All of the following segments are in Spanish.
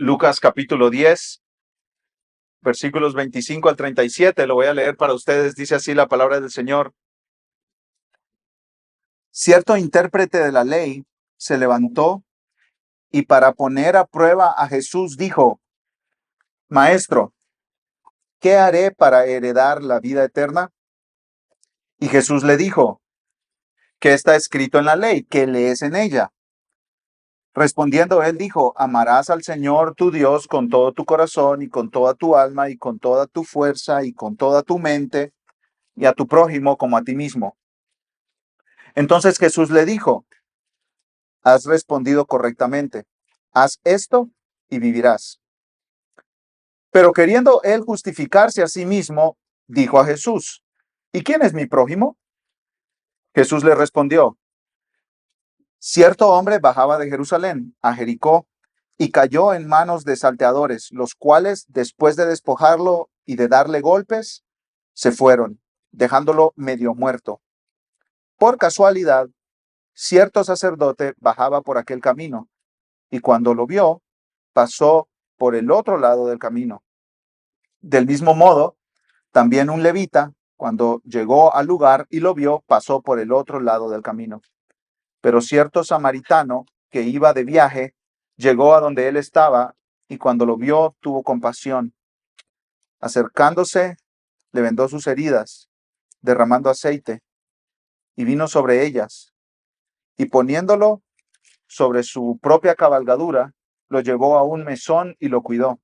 Lucas capítulo 10, versículos 25 al 37. Lo voy a leer para ustedes. Dice así la palabra del Señor. Cierto intérprete de la ley se levantó y para poner a prueba a Jesús dijo: Maestro, ¿qué haré para heredar la vida eterna? Y Jesús le dijo: ¿qué está escrito en la ley? ¿Qué lees en ella? Respondiendo él dijo: amarás al Señor tu Dios con todo tu corazón y con toda tu alma y con toda tu fuerza y con toda tu mente, y a tu prójimo como a ti mismo. Entonces Jesús le dijo: has respondido correctamente. Haz esto y vivirás. Pero queriendo él justificarse a sí mismo, dijo a Jesús: ¿y quién es mi prójimo? Jesús le respondió: cierto hombre bajaba de Jerusalén a Jericó y cayó en manos de salteadores, los cuales, después de despojarlo y de darle golpes, se fueron, dejándolo medio muerto. Por casualidad, cierto sacerdote bajaba por aquel camino, y cuando lo vio, pasó por el otro lado del camino. Del mismo modo, también un levita, cuando llegó al lugar y lo vio, pasó por el otro lado del camino. Pero cierto samaritano que iba de viaje llegó a donde él estaba y cuando lo vio tuvo compasión. Acercándose, le vendó sus heridas, derramando aceite, y vino sobre ellas, y poniéndolo sobre su propia cabalgadura, lo llevó a un mesón y lo cuidó.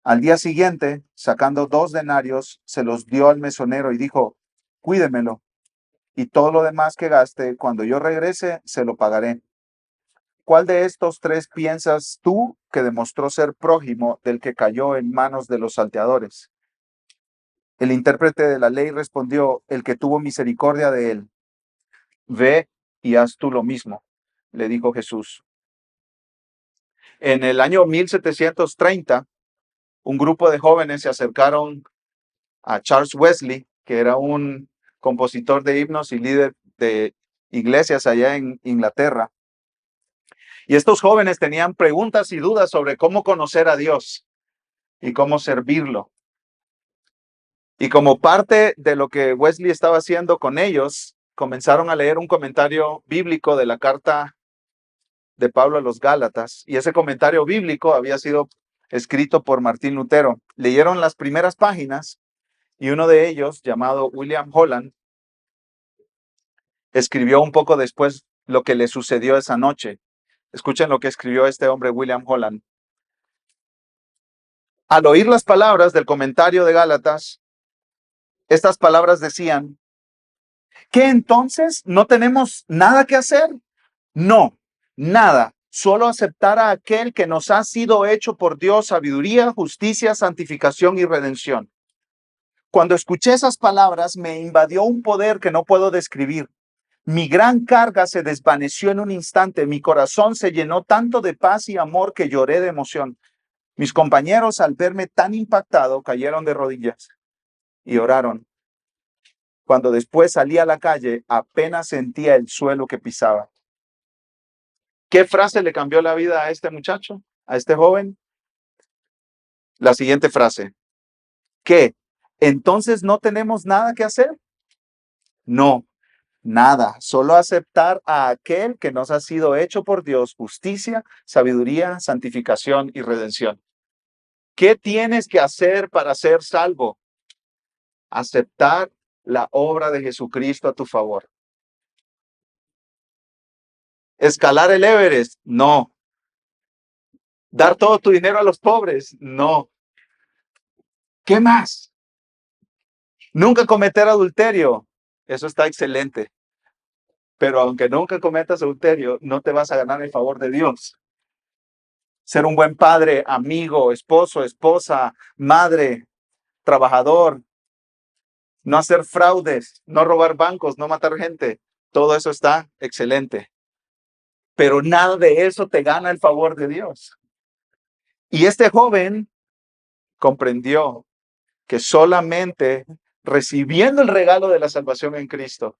Al día siguiente, sacando 2 denarios, se los dio al mesonero y dijo: cuídemelo, y todo lo demás que gaste, cuando yo regrese, se lo pagaré. ¿Cuál de estos 3 piensas tú que demostró ser prójimo del que cayó en manos de los salteadores? El intérprete de la ley respondió: el que tuvo misericordia de él. Ve y haz tú lo mismo, le dijo Jesús. En el año 1730, un grupo de jóvenes se acercaron a Charles Wesley, que era un compositor de himnos y líder de iglesias allá en Inglaterra. Y estos jóvenes tenían preguntas y dudas sobre cómo conocer a Dios y cómo servirlo. Y como parte de lo que Wesley estaba haciendo con ellos, comenzaron a leer un comentario bíblico de la carta de Pablo a los Gálatas. Y ese comentario bíblico había sido escrito por Martín Lutero. Leyeron las primeras páginas y uno de ellos, llamado William Holland, escribió un poco después lo que le sucedió esa noche. Escuchen lo que escribió este hombre, William Holland. Al oír las palabras del comentario de Gálatas, estas palabras decían: ¿qué entonces? ¿No tenemos nada que hacer? No, nada. Solo aceptar a aquel que nos ha sido hecho por Dios sabiduría, justicia, santificación y redención. Cuando escuché esas palabras, me invadió un poder que no puedo describir. Mi gran carga se desvaneció en un instante. Mi corazón se llenó tanto de paz y amor que lloré de emoción. Mis compañeros, al verme tan impactado, cayeron de rodillas y oraron. Cuando después salí a la calle, apenas sentía el suelo que pisaba. ¿Qué frase le cambió la vida a este muchacho, a este joven? La siguiente frase: ¿qué? ¿Entonces no tenemos nada que hacer? No, nada. Solo aceptar a aquel que nos ha sido hecho por Dios justicia, sabiduría, santificación y redención. ¿Qué tienes que hacer para ser salvo? Aceptar la obra de Jesucristo a tu favor. ¿Escalar el Everest? No. ¿Dar todo tu dinero a los pobres? No. ¿Qué más? Nunca cometer adulterio. Eso está excelente. Pero aunque nunca cometas adulterio, no te vas a ganar el favor de Dios. Ser un buen padre, amigo, esposo, esposa, madre, trabajador, no hacer fraudes, no robar bancos, no matar gente. Todo eso está excelente. Pero nada de eso te gana el favor de Dios. Y este joven comprendió que solamente recibiendo el regalo de la salvación en Cristo,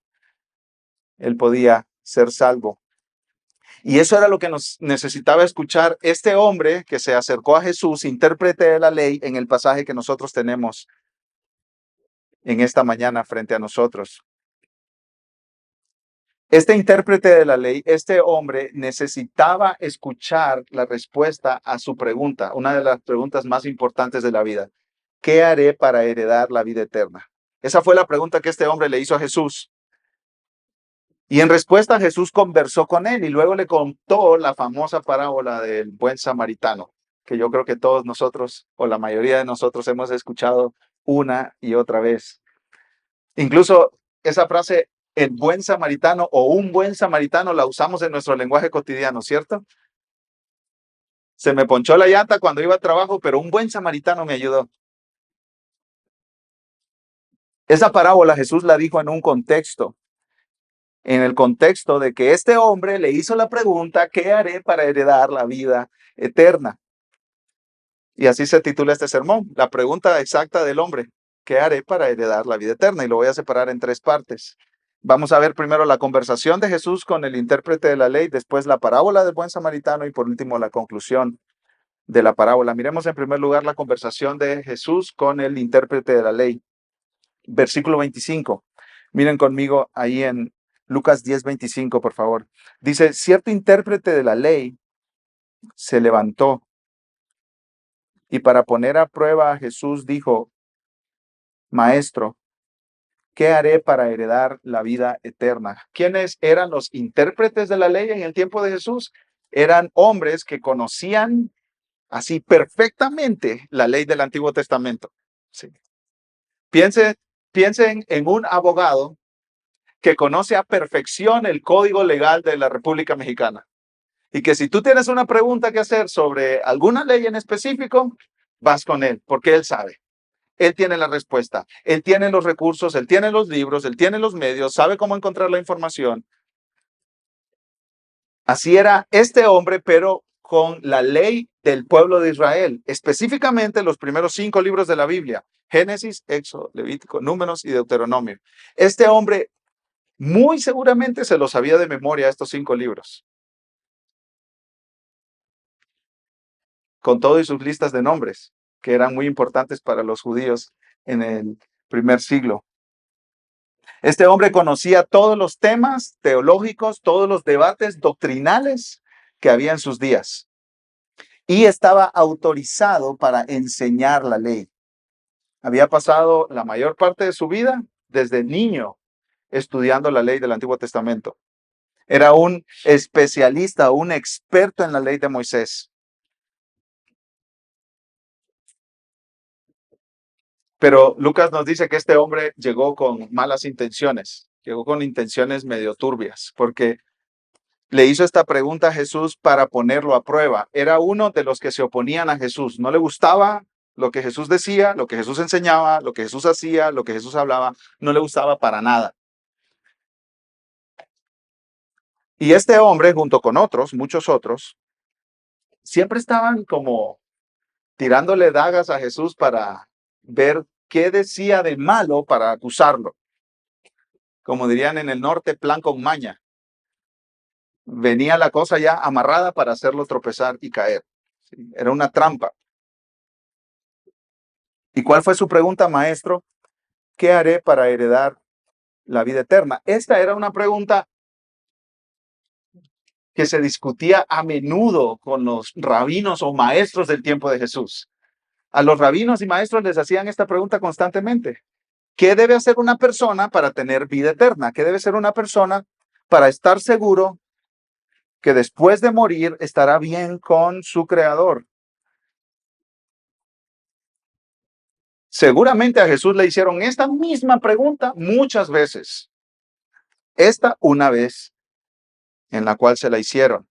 él podía ser salvo. Y eso era lo que nos necesitaba escuchar este hombre que se acercó a Jesús, intérprete de la ley, en el pasaje que nosotros tenemos en esta mañana frente a nosotros. Este intérprete de la ley, este hombre necesitaba escuchar la respuesta a su pregunta, una de las preguntas más importantes de la vida. ¿Qué haré para heredar la vida eterna? Esa fue la pregunta que este hombre le hizo a Jesús. Y en respuesta Jesús conversó con él y luego le contó la famosa parábola del buen samaritano, que yo creo que todos nosotros o la mayoría de nosotros hemos escuchado una y otra vez. Incluso esa frase, el buen samaritano o un buen samaritano, la usamos en nuestro lenguaje cotidiano, ¿cierto? Se me ponchó la llanta cuando iba al trabajo, pero un buen samaritano me ayudó. Esa parábola Jesús la dijo en el contexto de que este hombre le hizo la pregunta, ¿qué haré para heredar la vida eterna? Y así se titula este sermón, la pregunta exacta del hombre, ¿qué haré para heredar la vida eterna? Y lo voy a separar en tres partes. Vamos a ver primero la conversación de Jesús con el intérprete de la ley, después la parábola del buen samaritano y por último la conclusión de la parábola. Miremos en primer lugar la conversación de Jesús con el intérprete de la ley. Versículo 25. Miren conmigo ahí en Lucas 10:25, por favor. Dice, cierto intérprete de la ley se levantó y para poner a prueba a Jesús dijo, Maestro, ¿qué haré para heredar la vida eterna? ¿Quiénes eran los intérpretes de la ley en el tiempo de Jesús? Eran hombres que conocían así perfectamente la ley del Antiguo Testamento. Sí. Piensen en un abogado que conoce a perfección el código legal de la República Mexicana. Y que si tú tienes una pregunta que hacer sobre alguna ley en específico, vas con él, porque él sabe. Él tiene la respuesta, él tiene los recursos, él tiene los libros, él tiene los medios, sabe cómo encontrar la información. Así era este hombre, pero con la ley del pueblo de Israel, específicamente los primeros 5 libros de la Biblia, Génesis, Éxodo, Levítico, Números y Deuteronomio. Este hombre muy seguramente se lo sabía de memoria estos 5 libros, con todo y sus listas de nombres, que eran muy importantes para los judíos en el primer siglo. Este hombre conocía todos los temas teológicos, todos los debates doctrinales que había en sus días y estaba autorizado para enseñar la ley. Había pasado la mayor parte de su vida desde niño estudiando la ley del Antiguo Testamento. Era un especialista, un experto en la ley de Moisés. Pero Lucas nos dice que este hombre llegó con malas intenciones, llegó con intenciones medio turbias, porque le hizo esta pregunta a Jesús para ponerlo a prueba. Era uno de los que se oponían a Jesús. No le gustaba lo que Jesús decía, lo que Jesús enseñaba, lo que Jesús hacía, lo que Jesús hablaba. No le gustaba para nada. Y este hombre, junto con otros, muchos otros, siempre estaban como tirándole dagas a Jesús para ver qué decía de malo para acusarlo. Como dirían en el norte, plan con maña. Venía la cosa ya amarrada para hacerlo tropezar y caer. ¿Sí? Era una trampa. ¿Y cuál fue su pregunta, maestro? ¿Qué haré para heredar la vida eterna? Esta era una pregunta que se discutía a menudo con los rabinos o maestros del tiempo de Jesús. A los rabinos y maestros les hacían esta pregunta constantemente. ¿Qué debe hacer una persona para tener vida eterna? ¿Qué debe hacer una persona para estar seguro que después de morir estará bien con su creador? Seguramente a Jesús le hicieron esta misma pregunta muchas veces. Esta una vez en la cual se la hicieron.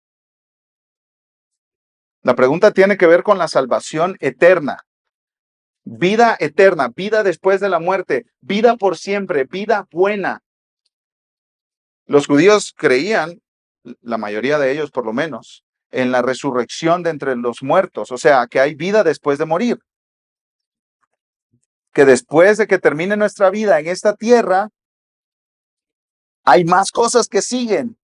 La pregunta tiene que ver con la salvación eterna. Vida eterna, vida después de la muerte, vida por siempre, vida buena. Los judíos creían, la mayoría de ellos por lo menos, en la resurrección de entre los muertos, o sea, que hay vida después de morir. Que después de que termine nuestra vida en esta tierra, hay más cosas que siguen.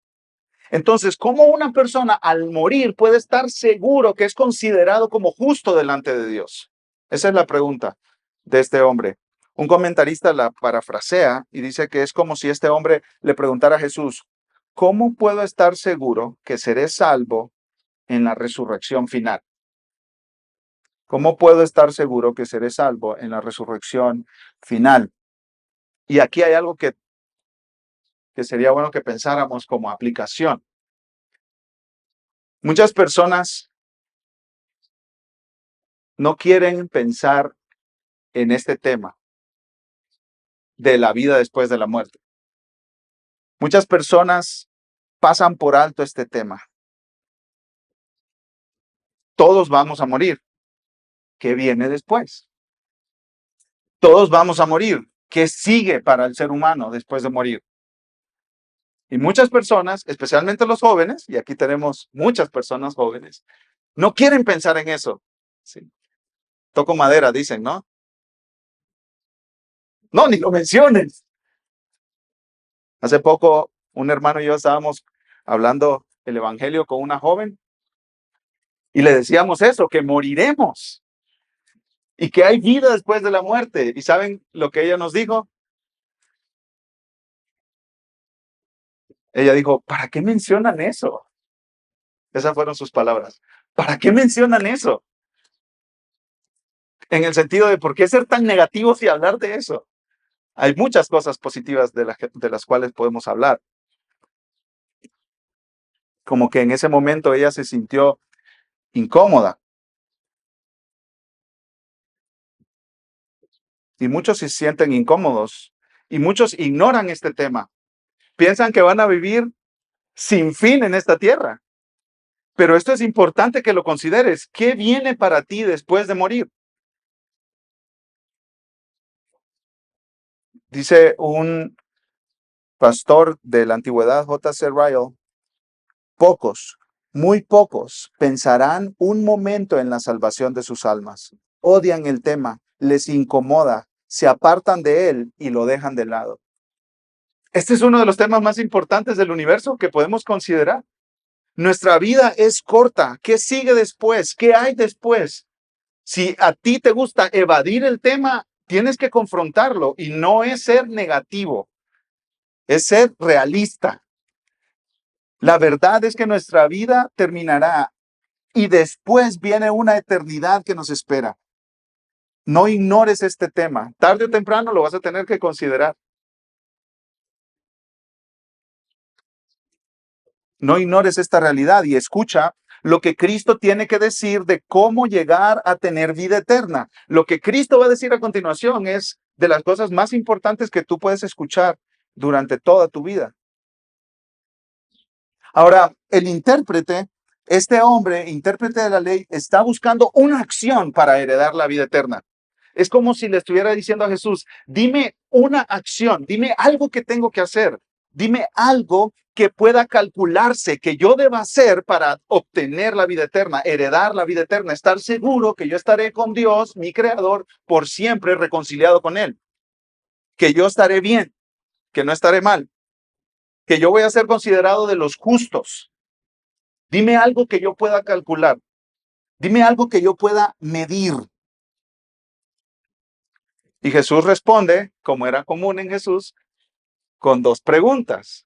Entonces, ¿cómo una persona al morir puede estar seguro que es considerado como justo delante de Dios? Esa es la pregunta de este hombre. Un comentarista la parafrasea y dice que es como si este hombre le preguntara a Jesús, ¿cómo puedo estar seguro que seré salvo en la resurrección final? ¿Cómo puedo estar seguro que seré salvo en la resurrección final? Y aquí hay algo que sería bueno que pensáramos como aplicación. Muchas personas no quieren pensar en este tema de la vida después de la muerte. Muchas personas pasan por alto este tema. Todos vamos a morir. ¿Qué viene después? Todos vamos a morir. ¿Qué sigue para el ser humano después de morir? Y muchas personas, especialmente los jóvenes, y aquí tenemos muchas personas jóvenes, no quieren pensar en eso. Sí. Toco madera, dicen, ¿no? No, ni lo menciones. Hace poco, un hermano y yo estábamos hablando el evangelio con una joven y le decíamos eso, que moriremos y que hay vida después de la muerte. ¿Y saben lo que ella nos dijo? Ella dijo, ¿para qué mencionan eso? Esas fueron sus palabras. ¿Para qué mencionan eso? En el sentido de, ¿por qué ser tan negativos y hablar de eso? Hay muchas cosas positivas de las cuales podemos hablar. Como que en ese momento ella se sintió incómoda. Y muchos se sienten incómodos. Y muchos ignoran este tema. Piensan que van a vivir sin fin en esta tierra. Pero esto es importante que lo consideres. ¿Qué viene para ti después de morir? Dice un pastor de la antigüedad, J.C. Ryle, pocos, muy pocos, pensarán un momento en la salvación de sus almas. Odian el tema, les incomoda, se apartan de él y lo dejan de lado. Este es uno de los temas más importantes del universo que podemos considerar. Nuestra vida es corta. ¿Qué sigue después? ¿Qué hay después? Si a ti te gusta evadir el tema, tienes que confrontarlo y no es ser negativo, es ser realista. La verdad es que nuestra vida terminará y después viene una eternidad que nos espera. No ignores este tema. Tarde o temprano lo vas a tener que considerar. No ignores esta realidad y escucha lo que Cristo tiene que decir de cómo llegar a tener vida eterna. Lo que Cristo va a decir a continuación es de las cosas más importantes que tú puedes escuchar durante toda tu vida. Ahora, el intérprete, este hombre, intérprete de la ley, está buscando una acción para heredar la vida eterna. Es como si le estuviera diciendo a Jesús, dime una acción, dime algo que tengo que hacer, dime algo que pueda calcularse, que yo deba hacer para obtener la vida eterna, heredar la vida eterna, estar seguro que yo estaré con Dios, mi creador, por siempre reconciliado con Él, que yo estaré bien, que no estaré mal, que yo voy a ser considerado de los justos. Dime algo que yo pueda calcular. Dime algo que yo pueda medir. Y Jesús responde, como era común en Jesús, con dos preguntas.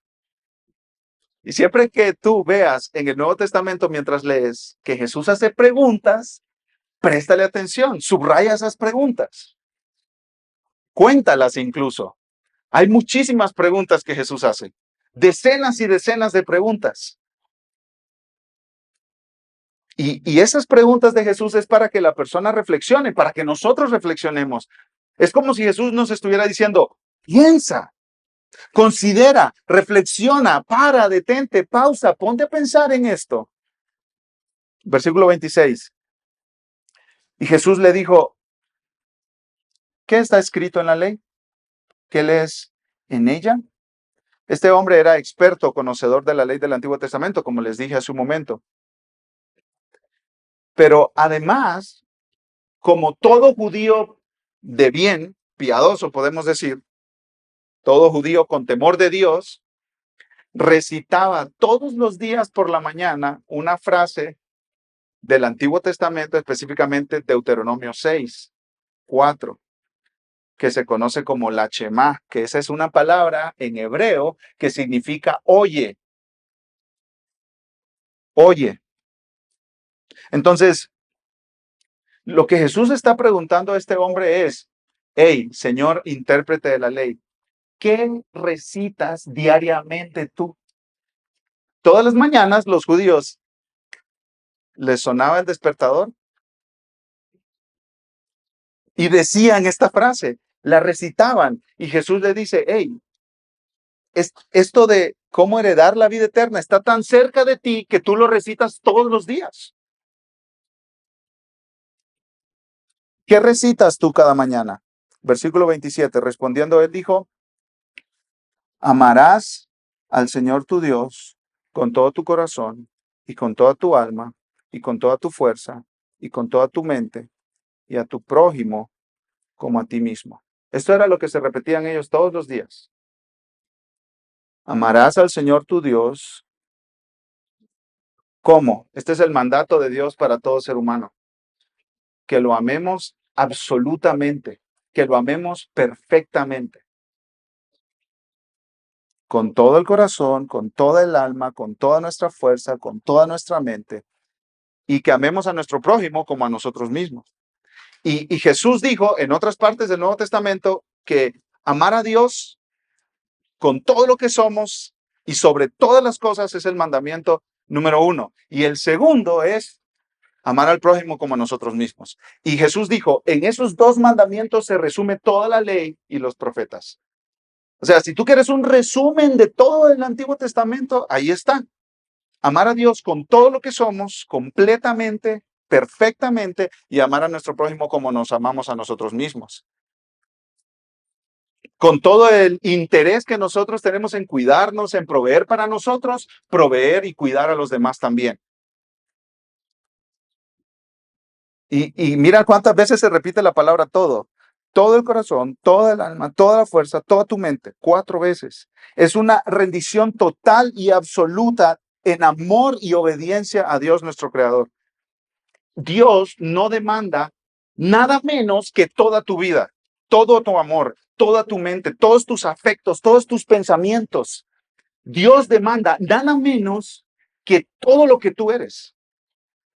Y siempre que tú veas en el Nuevo Testamento mientras lees que Jesús hace preguntas, préstale atención, subraya esas preguntas. Cuéntalas incluso. Hay muchísimas preguntas que Jesús hace. Decenas y decenas de preguntas. Y esas preguntas de Jesús es para que la persona reflexione, para que nosotros reflexionemos. Es como si Jesús nos estuviera diciendo, piensa, considera, reflexiona, para, detente, pausa, ponte a pensar en esto. Versículo 26. Y Jesús le dijo, ¿qué está escrito en la ley? ¿Qué lees en ella? Este hombre era experto, conocedor de la ley del Antiguo Testamento, como les dije hace un momento. Pero además, como todo judío de bien, piadoso podemos decir, todo judío con temor de Dios, recitaba todos los días por la mañana una frase del Antiguo Testamento, específicamente Deuteronomio 6:4, que se conoce como la Shema, que esa es una palabra en hebreo que significa oye, oye. Entonces, lo que Jesús está preguntando a este hombre es, hey, señor intérprete de la ley, ¿qué recitas diariamente tú? Todas las mañanas los judíos les sonaba el despertador y decían esta frase, la recitaban y Jesús le dice, hey, esto de cómo heredar la vida eterna está tan cerca de ti que tú lo recitas todos los días. ¿Qué recitas tú cada mañana? Versículo 27, respondiendo él dijo, amarás al Señor tu Dios con todo tu corazón y con toda tu alma y con toda tu fuerza y con toda tu mente y a tu prójimo como a ti mismo. Esto era lo que se repetían ellos todos los días. Amarás al Señor tu Dios. ¿Cómo? Este es el mandato de Dios para todo ser humano. Que lo amemos absolutamente, que lo amemos perfectamente, con todo el corazón, con toda el alma, con toda nuestra fuerza, con toda nuestra mente, y que amemos a nuestro prójimo como a nosotros mismos. Y Jesús dijo en otras partes del Nuevo Testamento que amar a Dios con todo lo que somos y sobre todas las cosas es el mandamiento número 1. Y el segundo es amar al prójimo como a nosotros mismos. Y Jesús dijo, en esos dos mandamientos se resume toda la ley y los profetas. O sea, si tú quieres un resumen de todo el Antiguo Testamento, ahí está. Amar a Dios con todo lo que somos, completamente, perfectamente, y amar a nuestro prójimo como nos amamos a nosotros mismos. Con todo el interés que nosotros tenemos en cuidarnos, en proveer para nosotros, proveer y cuidar a los demás también. Y mira cuántas veces se repite la palabra todo. Todo el corazón, toda el alma, toda la fuerza, toda tu mente. 4 veces. Es una rendición total y absoluta en amor y obediencia a Dios nuestro Creador. Dios no demanda nada menos que toda tu vida, todo tu amor, toda tu mente, todos tus afectos, todos tus pensamientos. Dios demanda nada menos que todo lo que tú eres,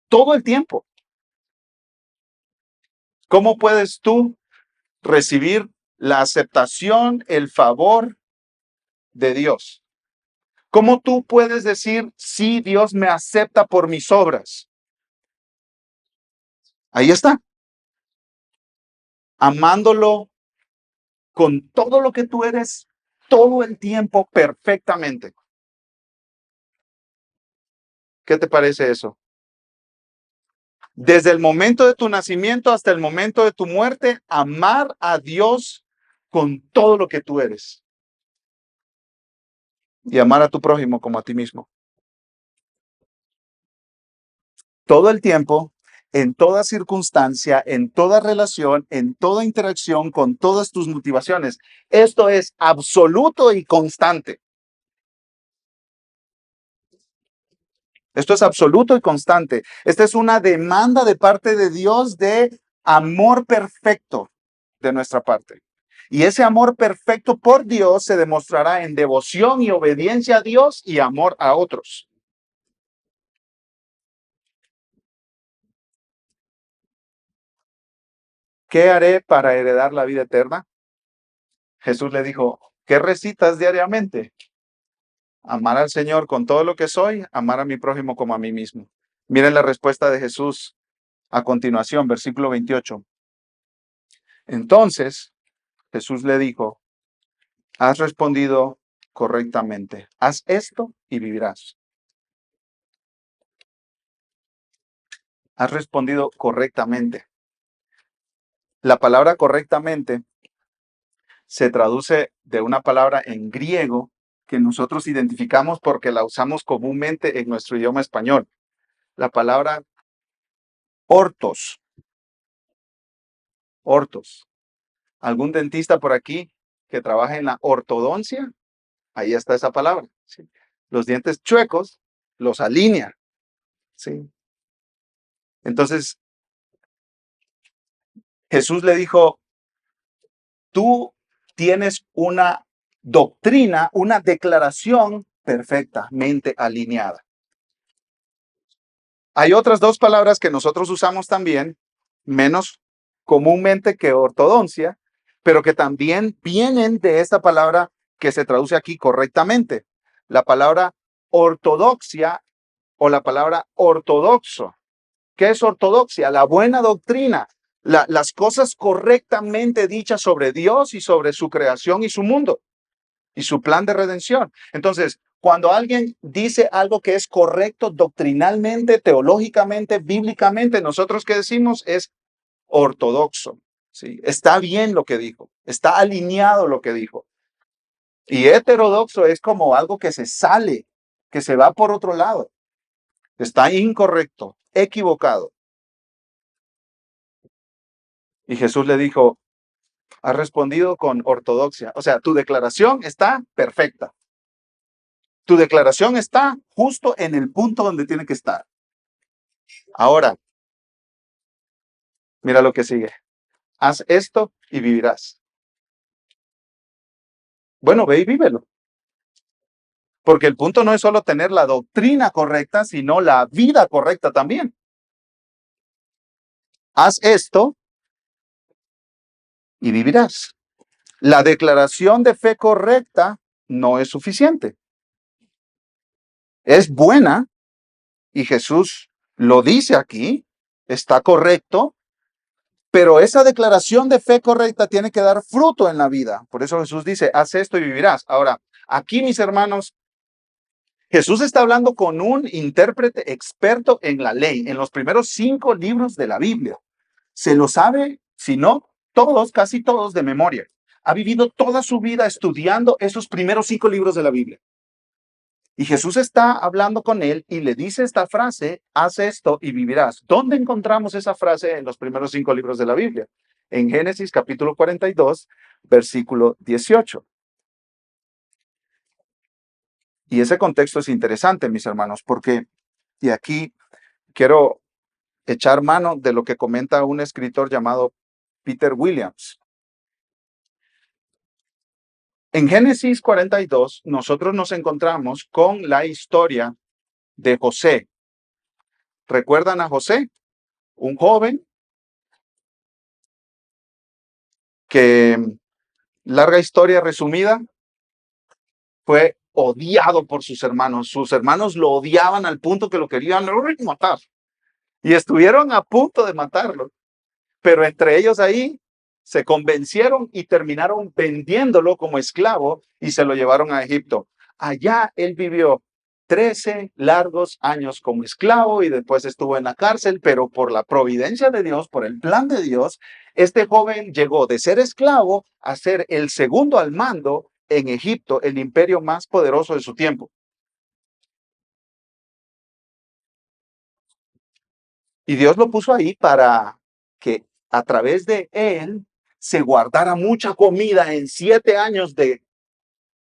todo el tiempo. ¿Cómo puedes tú recibir la aceptación, el favor de Dios? ¿Cómo tú puedes decir, sí, Dios me acepta por mis obras? Ahí está, amándolo con todo lo que tú eres, todo el tiempo, perfectamente. ¿Qué te parece eso? Desde el momento de tu nacimiento hasta el momento de tu muerte, amar a Dios con todo lo que tú eres y amar a tu prójimo como a ti mismo. Todo el tiempo, en toda circunstancia, en toda relación, en toda interacción, con todas tus motivaciones. Esto es absoluto y constante. Esto es absoluto y constante. Esta es una demanda de parte de Dios de amor perfecto de nuestra parte. Y ese amor perfecto por Dios se demostrará en devoción y obediencia a Dios y amor a otros. ¿Qué haré para heredar la vida eterna? Jesús le dijo, ¿qué recitas diariamente? Amar al Señor con todo lo que soy, amar a mi prójimo como a mí mismo. Miren la respuesta de Jesús a continuación, versículo 28. Entonces Jesús le dijo, has respondido correctamente. Haz esto y vivirás. Has respondido correctamente. La palabra correctamente se traduce de una palabra en griego que nosotros identificamos porque la usamos comúnmente en nuestro idioma español. La palabra ortos. Ortos. ¿Algún dentista por aquí que trabaje en la ortodoncia? Ahí está esa palabra. ¿Sí? Los dientes chuecos los alinea, ¿sí? Entonces Jesús le dijo, tú tienes una doctrina, una declaración perfectamente alineada. Hay otras dos palabras que nosotros usamos también, menos comúnmente que ortodoncia, pero que también vienen de esta palabra que se traduce aquí correctamente. La palabra ortodoxia o la palabra ortodoxo. ¿Qué es ortodoxia? La buena doctrina, las cosas correctamente dichas sobre Dios y sobre su creación y su mundo y su plan de redención. Entonces, cuando alguien dice algo que es correcto doctrinalmente, teológicamente, bíblicamente, nosotros que decimos es ortodoxo. ¿Sí? Está bien lo que dijo, está alineado lo que dijo. Y heterodoxo es como algo que se sale, que se va por otro lado. Está incorrecto, equivocado. Y Jesús le dijo, has respondido con ortodoxia. O sea, tu declaración está perfecta. Tu declaración está justo en el punto donde tiene que estar. Ahora, mira lo que sigue. Haz esto y vivirás. Bueno, ve y vívelo. Porque el punto no es solo tener la doctrina correcta, sino la vida correcta también. Haz esto y vivirás. La declaración de fe correcta no es suficiente. Es buena y Jesús lo dice aquí, está correcto, pero esa declaración de fe correcta tiene que dar fruto en la vida. Por eso Jesús dice, haz esto y vivirás. Ahora, aquí, mis hermanos, Jesús está hablando con un intérprete experto en la ley, en los primeros 5 libros de la Biblia. Se lo sabe, si no, todos, casi todos de memoria. Ha vivido toda su vida estudiando esos primeros 5 libros de la Biblia. Y Jesús está hablando con él y le dice esta frase, haz esto y vivirás. ¿Dónde encontramos esa frase en los primeros 5 libros de la Biblia? En Génesis capítulo 42, versículo 18. Y ese contexto es interesante, mis hermanos, porque, y aquí quiero echar mano de lo que comenta un escritor llamado Peter Williams. En Génesis 42, nosotros nos encontramos con la historia de José. ¿Recuerdan a José? Un joven que, larga historia resumida, fue odiado por sus hermanos. Sus hermanos lo odiaban al punto que lo querían matar. Y estuvieron a punto de matarlo. Pero entre ellos ahí se convencieron y terminaron vendiéndolo como esclavo y se lo llevaron a Egipto. Allá él vivió 13 largos años como esclavo y después estuvo en la cárcel, pero por la providencia de Dios, por el plan de Dios, este joven llegó de ser esclavo a ser el segundo al mando en Egipto, el imperio más poderoso de su tiempo. Y Dios lo puso ahí para que a través de él se guardara mucha comida en 7 años de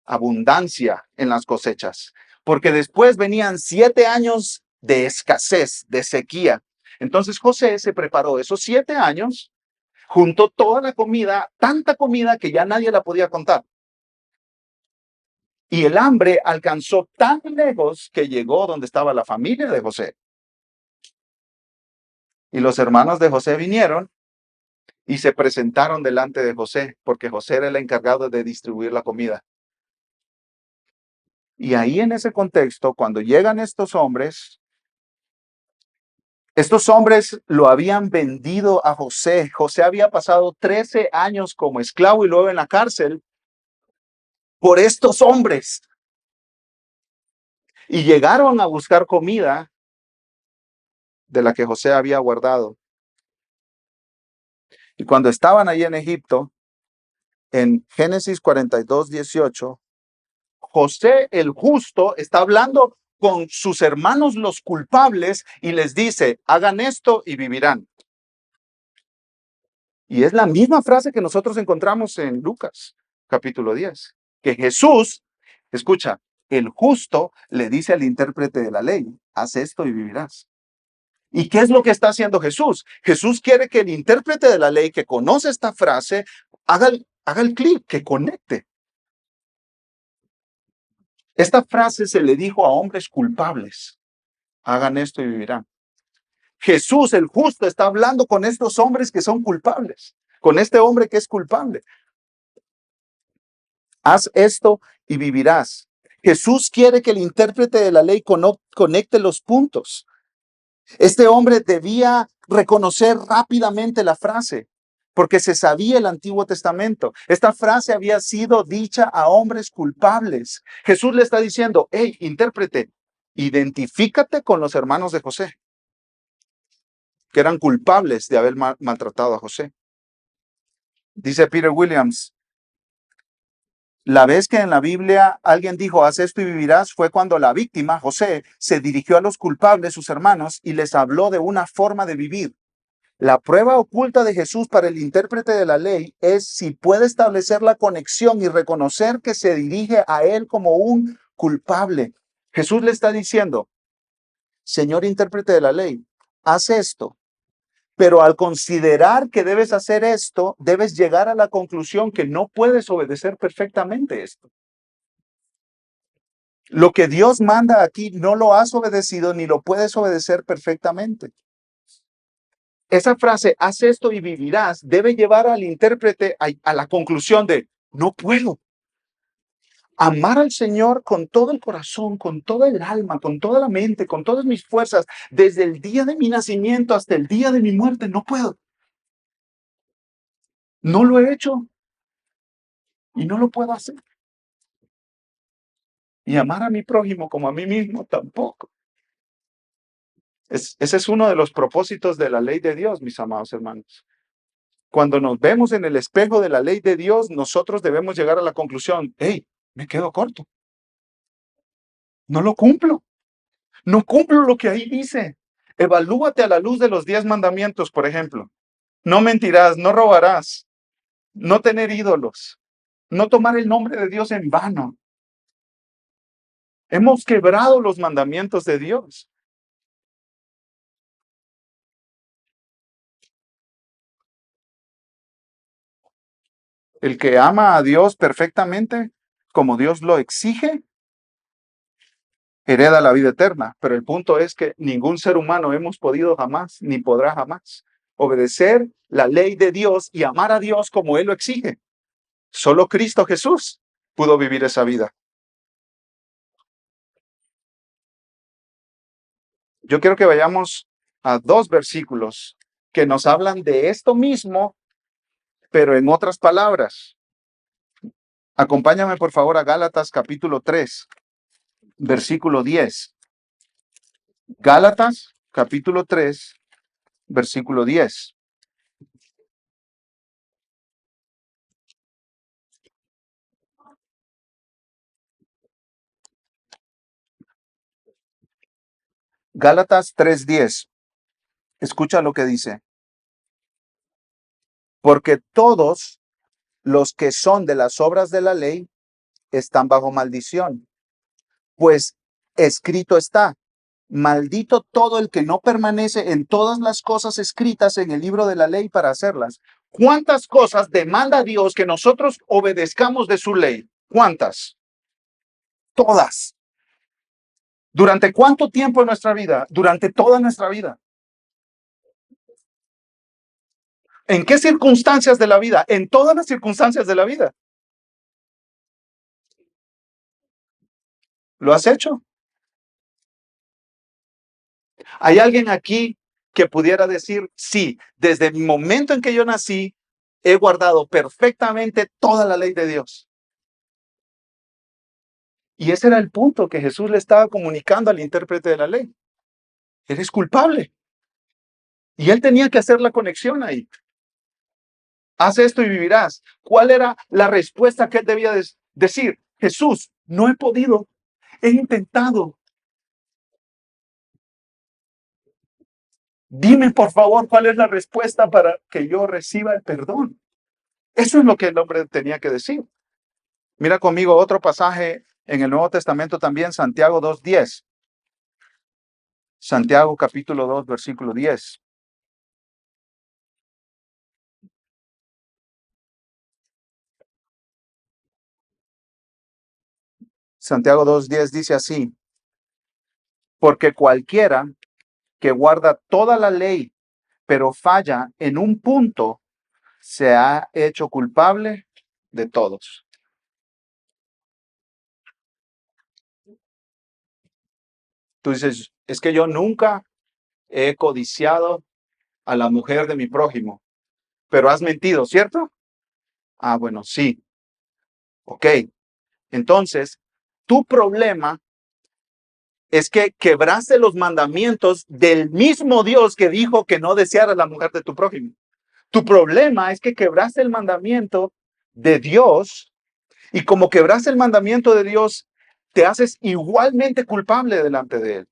abundancia en las cosechas, porque después venían 7 años de escasez, de sequía. Entonces José se preparó esos 7 años, juntó toda la comida, tanta comida que ya nadie la podía contar. Y el hambre alcanzó tan lejos que llegó donde estaba la familia de José. Y los hermanos de José vinieron y se presentaron delante de José, porque José era el encargado de distribuir la comida. Y ahí en ese contexto, cuando llegan estos hombres lo habían vendido a José. José había pasado 13 años como esclavo y luego en la cárcel por estos hombres. Y llegaron a buscar comida de la que José había guardado. Y cuando estaban ahí en Egipto, en Génesis 42, 18, José el justo está hablando con sus hermanos los culpables y les dice, hagan esto y vivirán. Y es la misma frase que nosotros encontramos en Lucas, capítulo 10, que Jesús, escucha, el justo le dice al intérprete de la ley, haz esto y vivirás. ¿Y qué es lo que está haciendo Jesús? Jesús quiere que el intérprete de la ley que conoce esta frase haga el clic, que conecte. Esta frase se le dijo a hombres culpables. Hagan esto y vivirán. Jesús, el justo, está hablando con estos hombres que son culpables, con este hombre que es culpable. Haz esto y vivirás. Jesús quiere que el intérprete de la ley conecte los puntos. Este hombre debía reconocer rápidamente la frase, porque se sabía el Antiguo Testamento. Esta frase había sido dicha a hombres culpables. Jesús le está diciendo, hey, intérprete, identifícate con los hermanos de José, que eran culpables de haber maltratado a José. Dice Peter Williams, la vez que en la Biblia alguien dijo, haz esto y vivirás, fue cuando la víctima, José, se dirigió a los culpables, sus hermanos, y les habló de una forma de vivir. La prueba oculta de Jesús para el intérprete de la ley es si puede establecer la conexión y reconocer que se dirige a él como un culpable. Jesús le está diciendo, señor intérprete de la ley, haz esto. Pero al considerar que debes hacer esto, debes llegar a la conclusión que no puedes obedecer perfectamente esto. Lo que Dios manda aquí no lo has obedecido ni lo puedes obedecer perfectamente. Esa frase, haz esto y vivirás, debe llevar al intérprete a la conclusión de, no puedo. Amar al Señor con todo el corazón, con toda el alma, con toda la mente, con todas mis fuerzas, desde el día de mi nacimiento hasta el día de mi muerte, no puedo. No lo he hecho y no lo puedo hacer. Y amar a mi prójimo como a mí mismo tampoco. Ese es uno de los propósitos de la ley de Dios, mis amados hermanos. Cuando nos vemos en el espejo de la ley de Dios, nosotros debemos llegar a la conclusión, hey, me quedo corto. No lo cumplo. No cumplo lo que ahí dice. Evalúate a la luz de los 10 mandamientos, por ejemplo. No mentirás, no robarás, no tener ídolos, no tomar el nombre de Dios en vano. Hemos quebrado los mandamientos de Dios. El que ama a Dios perfectamente, como Dios lo exige, hereda la vida eterna. Pero el punto es que ningún ser humano hemos podido jamás, ni podrá jamás, obedecer la ley de Dios y amar a Dios como Él lo exige. Solo Cristo Jesús pudo vivir esa vida. Yo quiero que vayamos a 2 versículos que nos hablan de esto mismo, pero en otras palabras. Acompáñame por favor a Gálatas capítulo 3, versículo 10. Gálatas capítulo 3, versículo 10. Gálatas 3:10. Escucha lo que dice. Porque todos los que son de las obras de la ley están bajo maldición. Pues escrito está, maldito todo el que no permanece en todas las cosas escritas en el libro de la ley para hacerlas. ¿Cuántas cosas demanda Dios que nosotros obedezcamos de su ley? ¿Cuántas? Todas. ¿Durante cuánto tiempo en nuestra vida? Durante toda nuestra vida. ¿En qué circunstancias de la vida? En todas las circunstancias de la vida. ¿Lo has hecho? ¿Hay alguien aquí que pudiera decir, sí, desde el momento en que yo nací, he guardado perfectamente toda la ley de Dios? Y ese era el punto que Jesús le estaba comunicando al intérprete de la ley. Eres culpable. Y él tenía que hacer la conexión ahí. Haz esto y vivirás. ¿Cuál era la respuesta que él debía decir? Jesús, no he podido. He intentado. Dime, por favor, cuál es la respuesta para que yo reciba el perdón. Eso es lo que el hombre tenía que decir. Mira conmigo otro pasaje En el Nuevo Testamento también, Santiago 2:10. Santiago capítulo 2, versículo 10. Santiago 2:10 dice así: porque cualquiera que guarda toda la ley, pero falla en un punto, se ha hecho culpable de todos. Tú dices, es que yo nunca he codiciado a la mujer de mi prójimo, pero has mentido, ¿cierto? Ah, bueno, sí. Ok. Entonces, tu problema es que quebraste los mandamientos del mismo Dios que dijo que no desearas la mujer de tu prójimo. Tu problema es que quebraste el mandamiento de Dios, y como quebraste el mandamiento de Dios, te haces igualmente culpable delante de Él.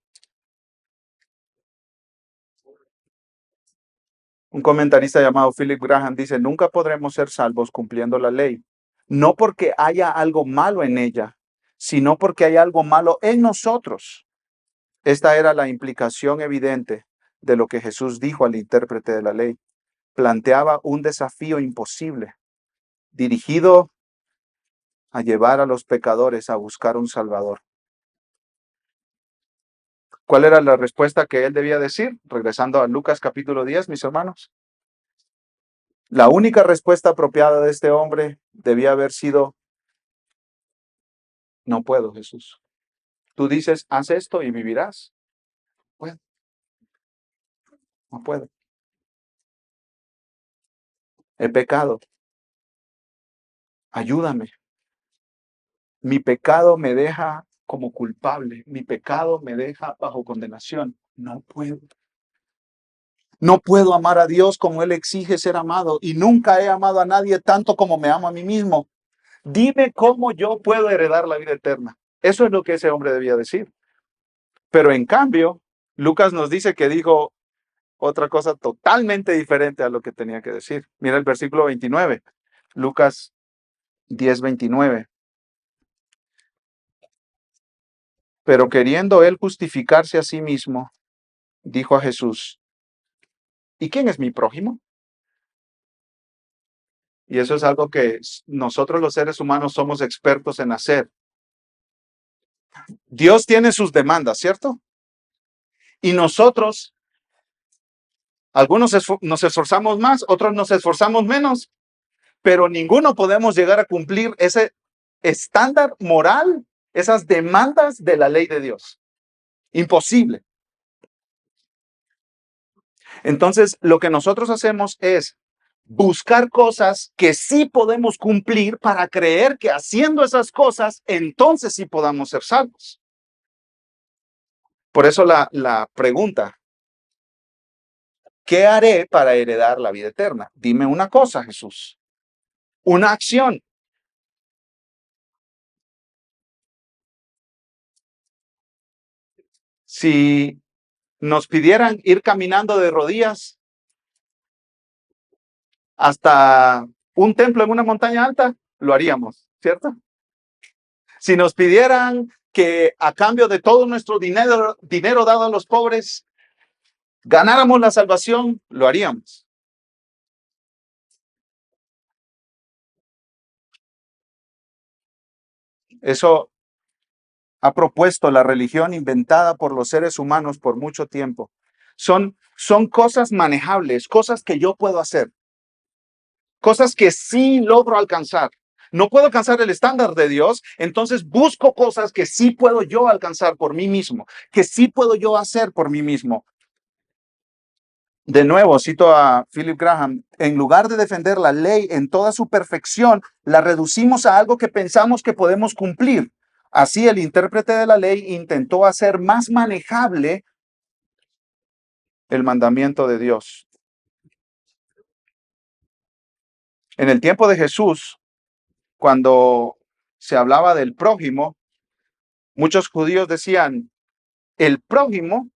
Un comentarista llamado Philip Graham dice, nunca podremos ser salvos cumpliendo la ley, no porque haya algo malo en ella, sino porque hay algo malo en nosotros. Esta era la implicación evidente de lo que Jesús dijo al intérprete de la ley. Planteaba un desafío imposible, dirigido a llevar a los pecadores a buscar un Salvador. ¿Cuál era la respuesta que él debía decir? Regresando a Lucas capítulo 10, mis hermanos. La única respuesta apropiada de este hombre debía haber sido, no puedo, Jesús. Tú dices, haz esto y vivirás. Bueno, no puedo. He pecado. Ayúdame. Mi pecado me deja como culpable. Mi pecado me deja bajo condenación. No puedo. No puedo amar a Dios como Él exige ser amado. Y nunca he amado a nadie tanto como me amo a mí mismo. Dime cómo yo puedo heredar la vida eterna. Eso es lo que ese hombre debía decir. Pero en cambio, Lucas nos dice que dijo otra cosa totalmente diferente a lo que tenía que decir. Mira el versículo 29. Lucas 10:29. Pero queriendo él justificarse a sí mismo, dijo a Jesús, ¿y quién es mi prójimo? Y eso es algo que nosotros los seres humanos somos expertos en hacer. Dios tiene sus demandas, ¿cierto? Y nosotros, algunos nos esforzamos más, otros nos esforzamos menos, pero ninguno podemos llegar a cumplir ese estándar moral, esas demandas de la ley de Dios. Imposible. Entonces, lo que nosotros hacemos es buscar cosas que sí podemos cumplir para creer que haciendo esas cosas, entonces sí podamos ser salvos. Por eso la pregunta, ¿qué haré para heredar la vida eterna? Dime una cosa, Jesús. Una acción. Si nos pidieran ir caminando de rodillas hasta un templo en una montaña alta, lo haríamos, ¿cierto? Si nos pidieran que a cambio de todo nuestro dinero dado a los pobres, ganáramos la salvación, lo haríamos. Eso ha propuesto la religión inventada por los seres humanos por mucho tiempo. Son cosas manejables, cosas que yo puedo hacer, cosas que sí logro alcanzar. No puedo alcanzar el estándar de Dios, entonces busco cosas que sí puedo yo alcanzar por mí mismo, que sí puedo yo hacer por mí mismo. De nuevo, cito a Philip Graham, en lugar de defender la ley en toda su perfección, la reducimos a algo que pensamos que podemos cumplir. Así, el intérprete de la ley intentó hacer más manejable el mandamiento de Dios. En el tiempo de Jesús, cuando se hablaba del prójimo, muchos judíos decían, el prójimo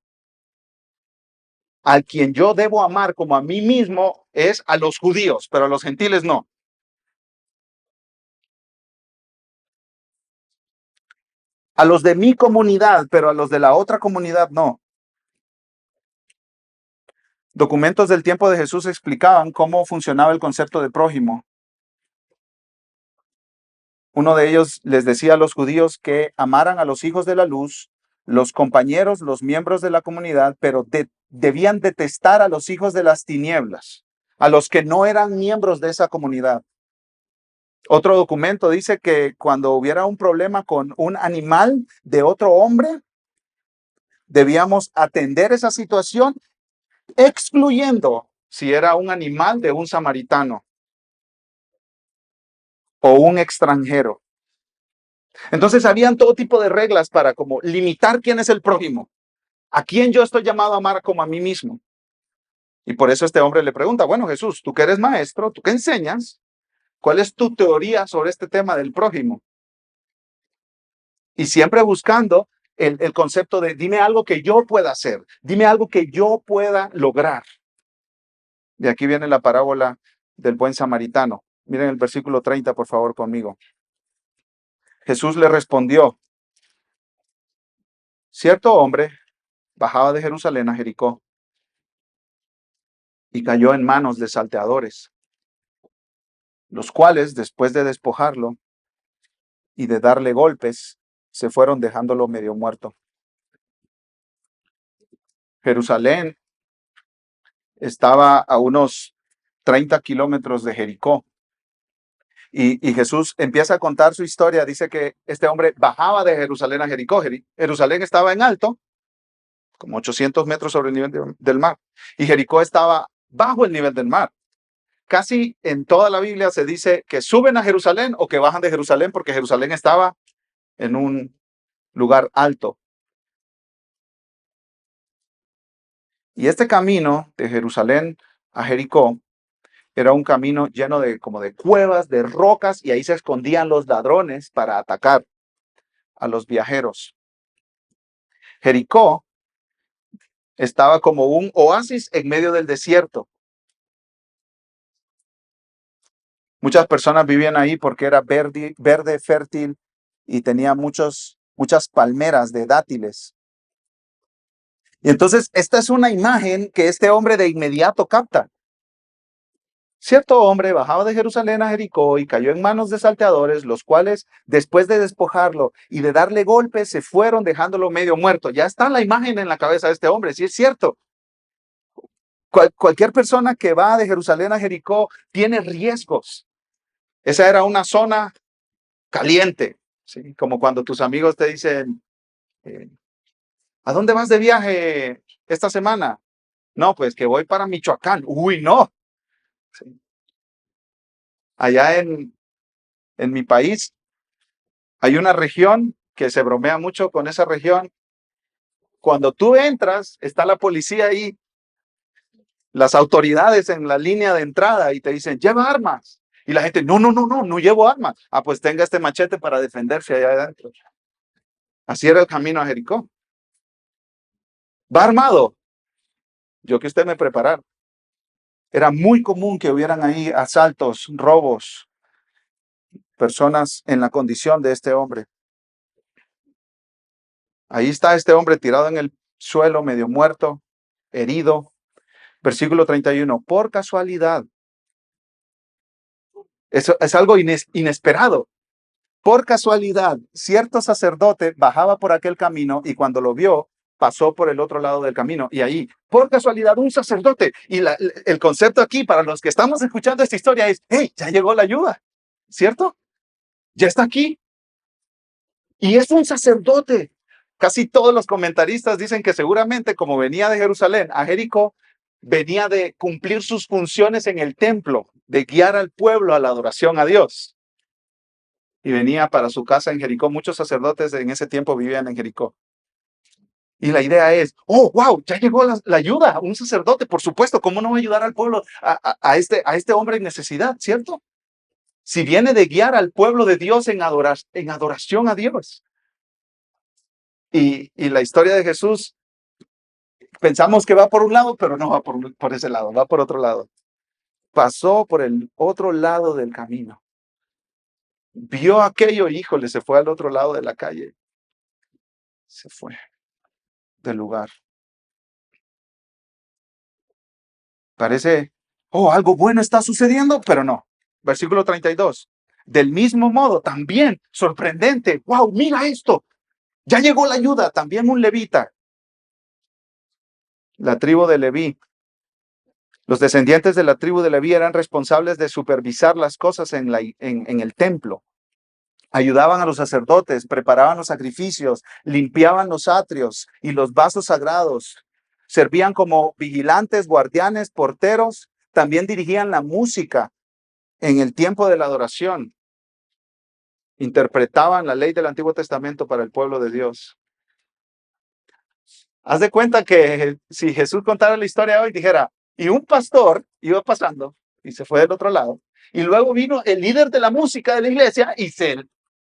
al quien yo debo amar como a mí mismo es a los judíos, pero a los gentiles no. A los de mi comunidad, pero a los de la otra comunidad no. Documentos del tiempo de Jesús explicaban cómo funcionaba el concepto de prójimo. Uno de ellos les decía a los judíos que amaran a los hijos de la luz, los compañeros, los miembros de la comunidad, pero debían detestar a los hijos de las tinieblas, a los que no eran miembros de esa comunidad. Otro documento dice que cuando hubiera un problema con un animal de otro hombre, debíamos atender esa situación, excluyendo si era un animal de un samaritano o un extranjero. Entonces habían todo tipo de reglas para como limitar quién es el prójimo, a quién yo estoy llamado a amar como a mí mismo. Y por eso este hombre le pregunta, bueno, Jesús, tú que eres maestro, tú que enseñas, ¿cuál es tu teoría sobre este tema del prójimo? Y siempre buscando el concepto de dime algo que yo pueda hacer, dime algo que yo pueda lograr. De aquí viene la parábola del buen samaritano. Miren el versículo 30, por favor, conmigo. Jesús le respondió, cierto hombre bajaba de Jerusalén a Jericó y cayó en manos de salteadores, los cuales, después de despojarlo y de darle golpes, se fueron dejándolo medio muerto. Jerusalén estaba a unos 30 kilómetros de Jericó. Y Jesús empieza a contar su historia. Dice que este hombre bajaba de Jerusalén a Jericó. Jerusalén estaba en alto, como 800 metros sobre el nivel del mar. Y Jericó estaba bajo el nivel del mar. Casi en toda la Biblia se dice que suben a Jerusalén o que bajan de Jerusalén porque Jerusalén estaba en un lugar alto. Y este camino de Jerusalén a Jericó era un camino lleno de como de cuevas, de rocas, y ahí se escondían los ladrones para atacar a los viajeros. Jericó estaba como un oasis en medio del desierto. Muchas personas vivían ahí porque era verde, fértil y tenía muchas palmeras de dátiles. Y entonces esta es una imagen que este hombre de inmediato capta. Cierto hombre bajaba de Jerusalén a Jericó y cayó en manos de salteadores, los cuales, después de despojarlo y de darle golpes, se fueron dejándolo medio muerto. Ya está la imagen en la cabeza de este hombre, sí es cierto. Cualquier persona que va de Jerusalén a Jericó tiene riesgos. Esa era una zona caliente, ¿sí? Como cuando tus amigos te dicen, ¿a dónde vas de viaje esta semana? No, pues que voy para Michoacán. Uy, no. Sí. Allá en mi país hay una región que se bromea mucho con esa región. Cuando tú entras, está la policía ahí, las autoridades en la línea de entrada y te dicen, lleva armas. Y la gente, no llevo armas. Ah, pues tenga este machete para defenderse allá adentro. Así era el camino a Jericó. ¿Va armado? Yo que usted me preparara. Era muy común que hubieran ahí asaltos, robos, personas en la condición de este hombre. Ahí está este hombre tirado en el suelo, medio muerto, herido. Versículo 31. Por casualidad. Eso es algo inesperado. Por casualidad, cierto sacerdote bajaba por aquel camino y cuando lo vio, pasó por el otro lado del camino. Y ahí, por casualidad, un sacerdote. Y el concepto aquí, para los que estamos escuchando esta historia, es, hey, ya llegó la ayuda, ¿cierto? Ya está aquí. Y es un sacerdote. Casi todos los comentaristas dicen que seguramente, como venía de Jerusalén a Jericó, venía de cumplir sus funciones en el templo, de guiar al pueblo a la adoración a Dios. Y venía para su casa en Jericó. Muchos sacerdotes en ese tiempo vivían en Jericó. Y la idea es, oh, wow, ya llegó la ayuda, un sacerdote, por supuesto, ¿cómo no va a ayudar al pueblo, a este hombre en necesidad, ¿cierto? Si viene de guiar al pueblo de Dios en adoración a Dios. Y la historia de Jesús, pensamos que va por un lado, pero no va por ese lado, va por otro lado. Pasó por el otro lado del camino. Vio aquello, híjole, se fue al otro lado de la calle. Se fue del lugar. Parece, oh, algo bueno está sucediendo, pero no. Versículo 32. Del mismo modo, también, sorprendente, wow, mira esto, ya llegó la ayuda, también un levita, la tribu de Leví. Los descendientes de la tribu de Leví eran responsables de supervisar las cosas en el templo. Ayudaban a los sacerdotes, preparaban los sacrificios, limpiaban los atrios y los vasos sagrados. Servían como vigilantes, guardianes, porteros. También dirigían la música en el tiempo de la adoración. Interpretaban la ley del Antiguo Testamento para el pueblo de Dios. Haz de cuenta que si Jesús contara la historia hoy, dijera, y un pastor iba pasando y se fue del otro lado. Y luego vino el líder de la música de la iglesia y se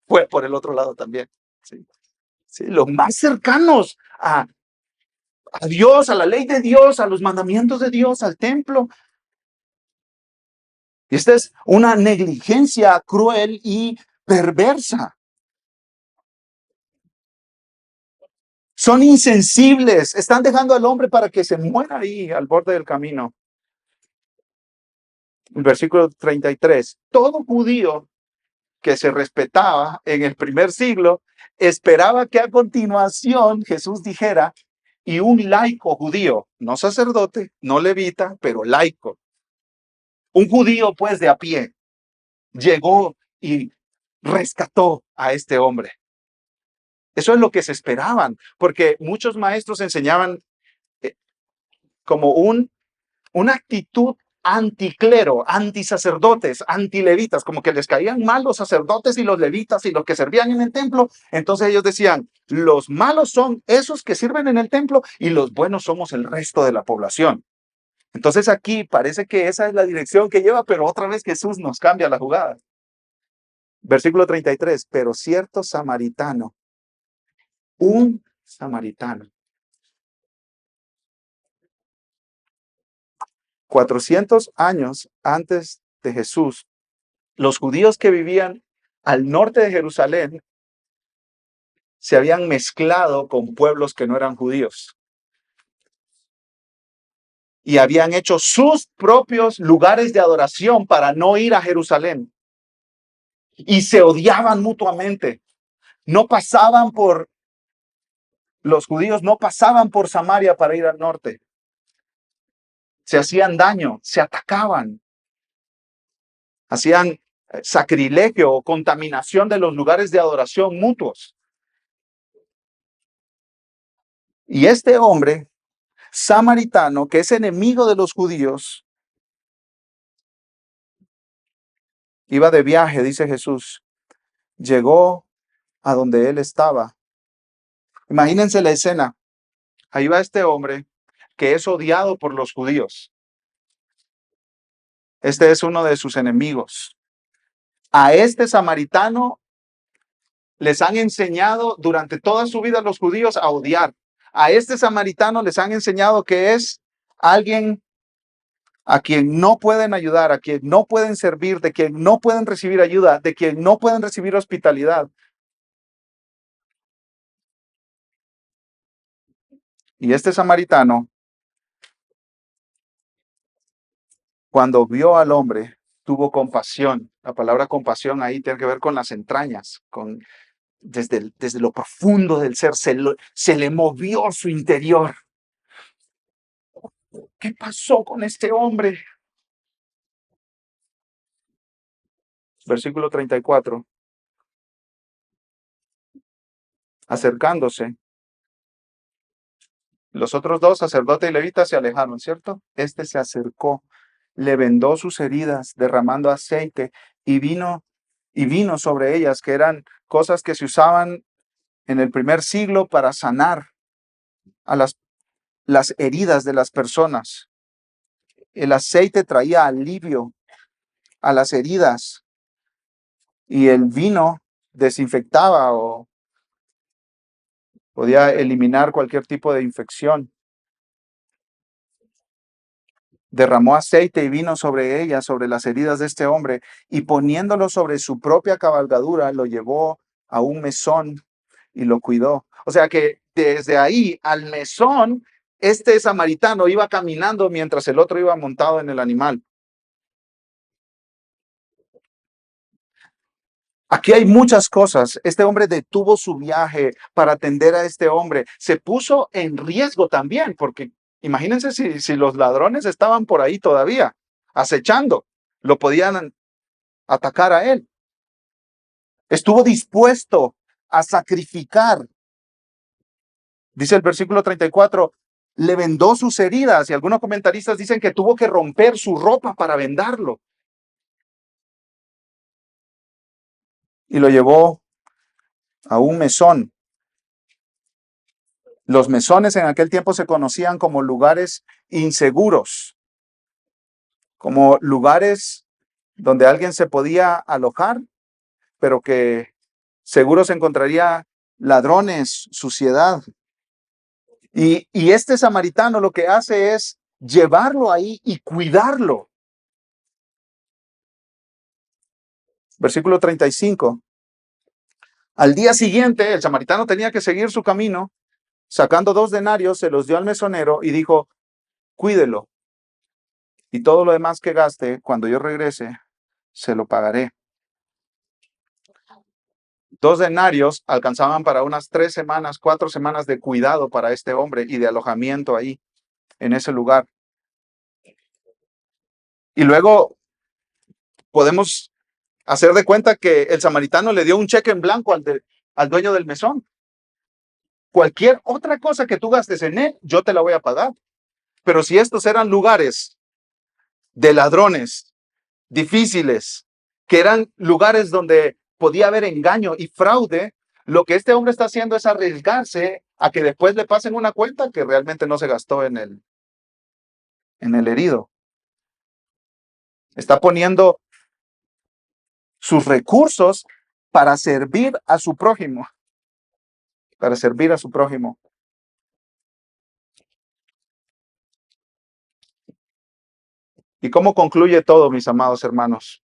fue por el otro lado también. Sí. Sí, los más cercanos a Dios, a la ley de Dios, a los mandamientos de Dios, al templo. Y esta es una negligencia cruel y perversa. Son insensibles, están dejando al hombre para que se muera ahí al borde del camino. El versículo 33. Todo judío que se respetaba en el primer siglo esperaba que a continuación Jesús dijera, y un laico judío, no sacerdote, no levita, pero laico. Un judío pues de a pie llegó y rescató a este hombre. Eso es lo que se esperaban, porque muchos maestros enseñaban como una actitud anticlero, antisacerdotes, antilevitas, como que les caían mal los sacerdotes y los levitas y los que servían en el templo. Entonces ellos decían, los malos son esos que sirven en el templo y los buenos somos el resto de la población. Entonces aquí parece que esa es la dirección que lleva, pero otra vez Jesús nos cambia la jugada. Versículo 33, pero cierto samaritano, un samaritano, 400 años antes de Jesús, los judíos que vivían al norte de Jerusalén se habían mezclado con pueblos que no eran judíos y habían hecho sus propios lugares de adoración para no ir a Jerusalén y se odiaban mutuamente. No pasaban por, los judíos no pasaban por Samaria para ir al norte. Se hacían daño, se atacaban, hacían sacrilegio o contaminación de los lugares de adoración mutuos. Y este hombre samaritano, que es enemigo de los judíos, iba de viaje, dice Jesús, llegó a donde él estaba. Imagínense la escena. Ahí va este hombre que es odiado por los judíos. Este es uno de sus enemigos. A este samaritano les han enseñado durante toda su vida los judíos a odiar. A este samaritano les han enseñado que es alguien a quien no pueden ayudar, a quien no pueden servir, de quien no pueden recibir ayuda, de quien no pueden recibir hospitalidad. Y este samaritano, cuando vio al hombre, tuvo compasión. La palabra compasión ahí tiene que ver con las entrañas, desde lo profundo del ser, se le movió su interior. ¿Qué pasó con este hombre? Versículo 34. Acercándose, los otros dos, sacerdote y levita, se alejaron, ¿cierto? Este se acercó, le vendó sus heridas, derramando aceite y vino sobre ellas, que eran cosas que se usaban en el primer siglo para sanar a las heridas de las personas. El aceite traía alivio a las heridas y el vino desinfectaba o podía eliminar cualquier tipo de infección. Derramó aceite y vino sobre ella, sobre las heridas de este hombre, y poniéndolo sobre su propia cabalgadura, lo llevó a un mesón y lo cuidó. O sea que desde ahí al mesón, este samaritano iba caminando mientras el otro iba montado en el animal. Aquí hay muchas cosas. Este hombre detuvo su viaje para atender a este hombre. Se puso en riesgo también, porque imagínense si los ladrones estaban por ahí todavía, acechando, lo podían atacar a él. Estuvo dispuesto a sacrificar. Dice el versículo 34, le vendó sus heridas y algunos comentaristas dicen que tuvo que romper su ropa para vendarlo. Y lo llevó a un mesón. Los mesones en aquel tiempo se conocían como lugares inseguros, como lugares donde alguien se podía alojar, pero que seguro se encontraría ladrones, suciedad. Y este samaritano lo que hace es llevarlo ahí y cuidarlo. Versículo 35. Al día siguiente, el samaritano tenía que seguir su camino, sacando 2 denarios, se los dio al mesonero y dijo, cuídelo, y todo lo demás que gaste, cuando yo regrese, se lo pagaré. 2 denarios alcanzaban para unas 3 semanas, 4 semanas de cuidado para este hombre y de alojamiento ahí, en ese lugar. Y luego podemos hacer de cuenta que el samaritano le dio un cheque en blanco al dueño del mesón. Cualquier otra cosa que tú gastes en él, yo te la voy a pagar. Pero si estos eran lugares de ladrones, difíciles, que eran lugares donde podía haber engaño y fraude, lo que este hombre está haciendo es arriesgarse a que después le pasen una cuenta que realmente no se gastó en el herido. Está poniendo sus recursos para servir a su prójimo, para servir a su prójimo. ¿Y cómo concluye todo, mis amados hermanos?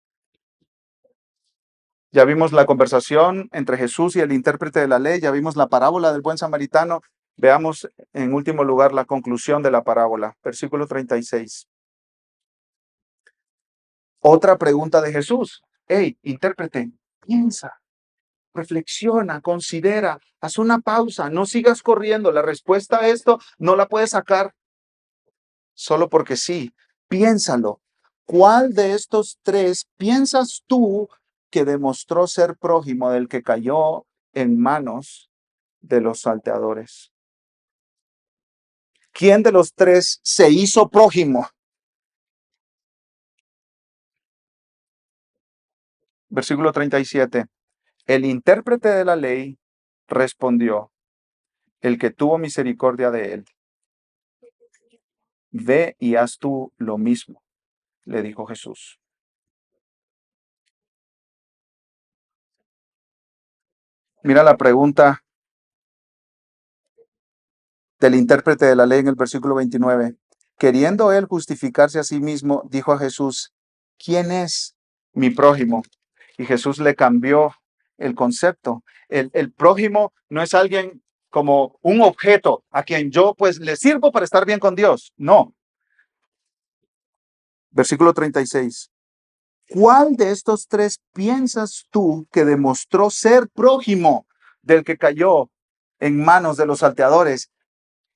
Ya vimos la conversación entre Jesús y el intérprete de la ley, ya vimos la parábola del buen samaritano. Veamos en último lugar la conclusión de la parábola, versículo 36. Otra pregunta de Jesús. Hey, intérprete, piensa, reflexiona, considera, haz una pausa, no sigas corriendo. La respuesta a esto no la puedes sacar solo porque sí. Piénsalo. ¿Cuál de estos 3 piensas tú que demostró ser prójimo del que cayó en manos de los salteadores? ¿Quién de los 3 se hizo prójimo? Versículo 37. El intérprete de la ley respondió, el que tuvo misericordia de él. Ve y haz tú lo mismo, le dijo Jesús. Mira la pregunta del intérprete de la ley en el versículo 29. Queriendo él justificarse a sí mismo, dijo a Jesús, ¿quién es mi prójimo? Y Jesús le cambió el concepto. El prójimo no es alguien como un objeto a quien yo pues le sirvo para estar bien con Dios. No. Versículo 36. ¿Cuál de estos 3 piensas tú que demostró ser prójimo del que cayó en manos de los salteadores?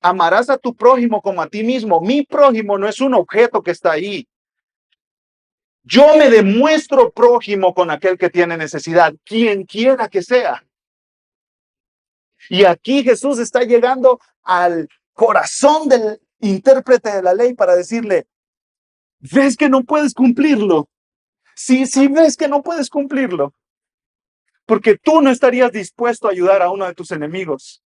Amarás a tu prójimo como a ti mismo. Mi prójimo no es un objeto que está ahí. Yo me demuestro prójimo con aquel que tiene necesidad, quien quiera que sea. Y aquí Jesús está llegando al corazón del intérprete de la ley para decirle, ¿ves que no puedes cumplirlo? Sí, ves que no puedes cumplirlo. Porque tú no estarías dispuesto a ayudar a uno de tus enemigos.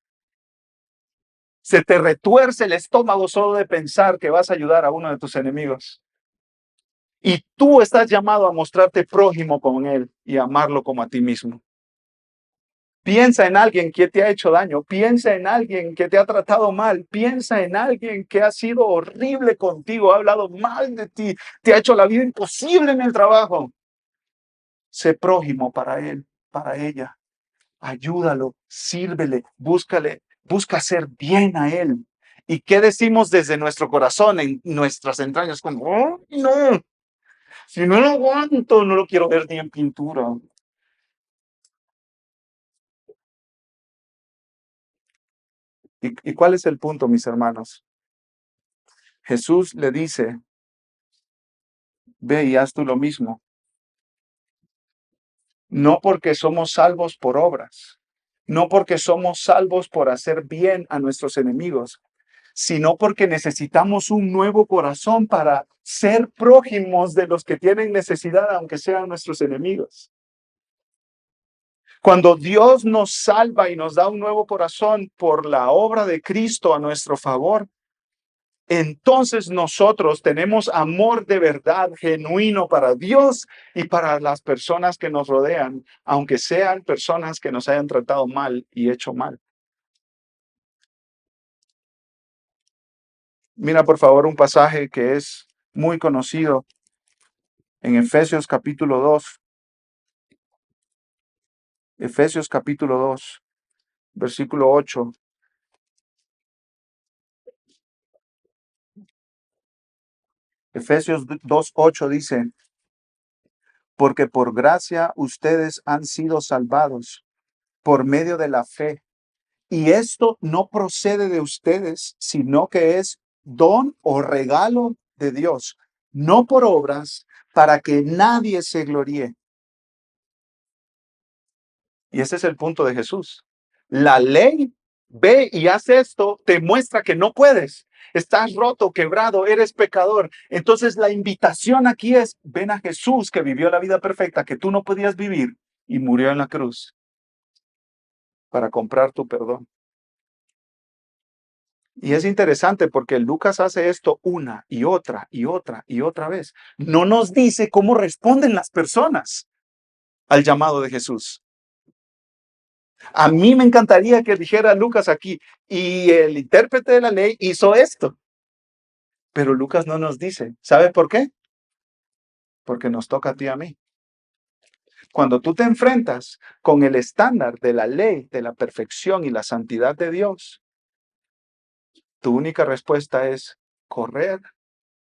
Se te retuerce el estómago solo de pensar que vas a ayudar a uno de tus enemigos. Y tú estás llamado a mostrarte prójimo con él y amarlo como a ti mismo. Piensa en alguien que te ha hecho daño, piensa en alguien que te ha tratado mal, piensa en alguien que ha sido horrible contigo, ha hablado mal de ti, te ha hecho la vida imposible en el trabajo. Sé prójimo para él, para ella. Ayúdalo, sírvele, búscale busca hacer bien a Él. ¿Y qué decimos desde nuestro corazón, en nuestras entrañas? Como, "Oh, no, si no lo aguanto, no lo quiero ver ni en pintura". ¿Y cuál es el punto, mis hermanos? Jesús le dice, ve y haz tú lo mismo. No porque somos salvos por obras, no porque somos salvos por hacer bien a nuestros enemigos, sino porque necesitamos un nuevo corazón para ser prójimos de los que tienen necesidad, aunque sean nuestros enemigos. Cuando Dios nos salva y nos da un nuevo corazón por la obra de Cristo a nuestro favor, entonces nosotros tenemos amor de verdad genuino para Dios y para las personas que nos rodean, aunque sean personas que nos hayan tratado mal y hecho mal. Mira por favor un pasaje que es muy conocido en Efesios capítulo 2. Efesios capítulo 2, versículo 8. Efesios 2:8 dice, porque por gracia ustedes han sido salvados por medio de la fe. Y esto no procede de ustedes, sino que es don o regalo de Dios, no por obras, para que nadie se gloríe. Y ese es el punto de Jesús. La ley, ve y haz esto, te muestra que no puedes. Estás roto, quebrado, eres pecador. Entonces la invitación aquí es, ven a Jesús que vivió la vida perfecta que tú no podías vivir y murió en la cruz para comprar tu perdón. Y es interesante porque Lucas hace esto una y otra y otra y otra vez. No nos dice cómo responden las personas al llamado de Jesús. A mí me encantaría que dijera Lucas aquí, y el intérprete de la ley hizo esto. Pero Lucas no nos dice. ¿Sabe por qué? Porque nos toca a ti y a mí. Cuando tú te enfrentas con el estándar de la ley, de la perfección y la santidad de Dios, tu única respuesta es correr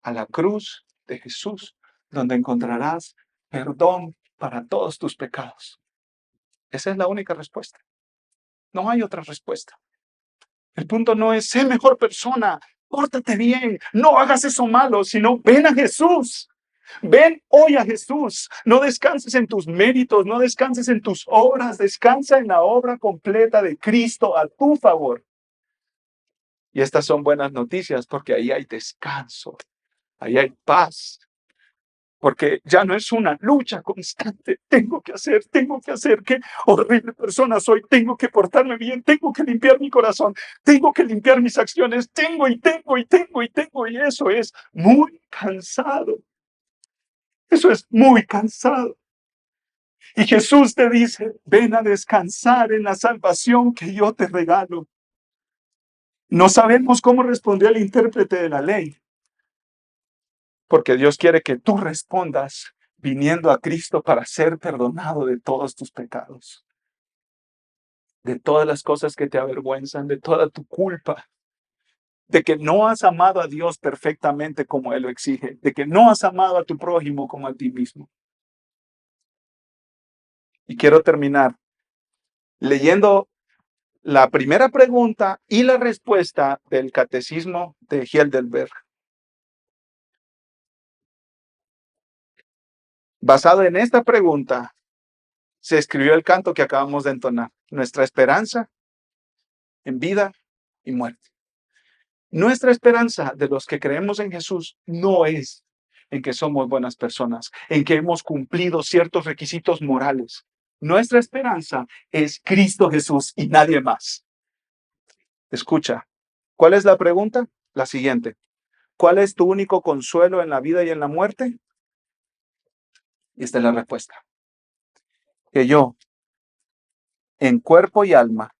a la cruz de Jesús, donde encontrarás perdón para todos tus pecados. Esa es la única respuesta. No hay otra respuesta. El punto no es ser mejor persona, pórtate bien, no hagas eso malo, sino ven a Jesús. Ven hoy a Jesús. No descanses en tus méritos, no descanses en tus obras, descansa en la obra completa de Cristo a tu favor. Y estas son buenas noticias porque ahí hay descanso, ahí hay paz, porque ya no es una lucha constante. Tengo que hacer, qué horrible persona soy, tengo que portarme bien, tengo que limpiar mi corazón, tengo que limpiar mis acciones, y eso es muy cansado. Eso es muy cansado. Y Jesús te dice, ven a descansar en la salvación que yo te regalo. No sabemos cómo respondió el intérprete de la ley, porque Dios quiere que tú respondas viniendo a Cristo para ser perdonado de todos tus pecados, de todas las cosas que te avergüenzan, de toda tu culpa, de que no has amado a Dios perfectamente como Él lo exige, de que no has amado a tu prójimo como a ti mismo. Y quiero terminar leyendo la primera pregunta y la respuesta del Catecismo de Heidelberg. Basado en esta pregunta, se escribió el canto que acabamos de entonar, nuestra esperanza en vida y muerte. Nuestra esperanza de los que creemos en Jesús no es en que somos buenas personas, en que hemos cumplido ciertos requisitos morales. Nuestra esperanza es Cristo Jesús y nadie más. Escucha, ¿cuál es la pregunta? La siguiente. ¿Cuál es tu único consuelo en la vida y en la muerte? Y esta es la respuesta. Que yo, en cuerpo y alma,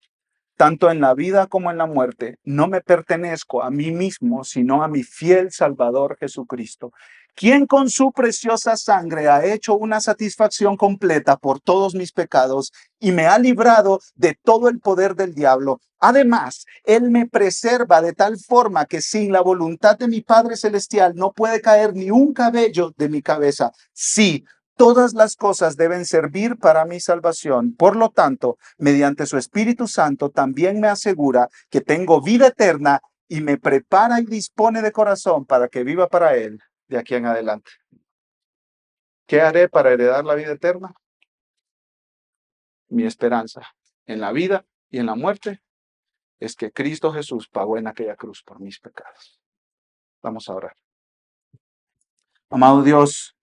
tanto en la vida como en la muerte. No me pertenezco a mí mismo, sino a mi fiel Salvador Jesucristo, quien con su preciosa sangre ha hecho una satisfacción completa por todos mis pecados y me ha librado de todo el poder del diablo. Además, Él me preserva de tal forma que sin la voluntad de mi Padre Celestial no puede caer ni un cabello de mi cabeza. Sí, todas las cosas deben servir para mi salvación. Por lo tanto, mediante su Espíritu Santo, también me asegura que tengo vida eterna y me prepara y dispone de corazón para que viva para Él de aquí en adelante. ¿Qué haré para heredar la vida eterna? Mi esperanza en la vida y en la muerte es que Cristo Jesús pagó en aquella cruz por mis pecados. Vamos a orar. Amado Dios,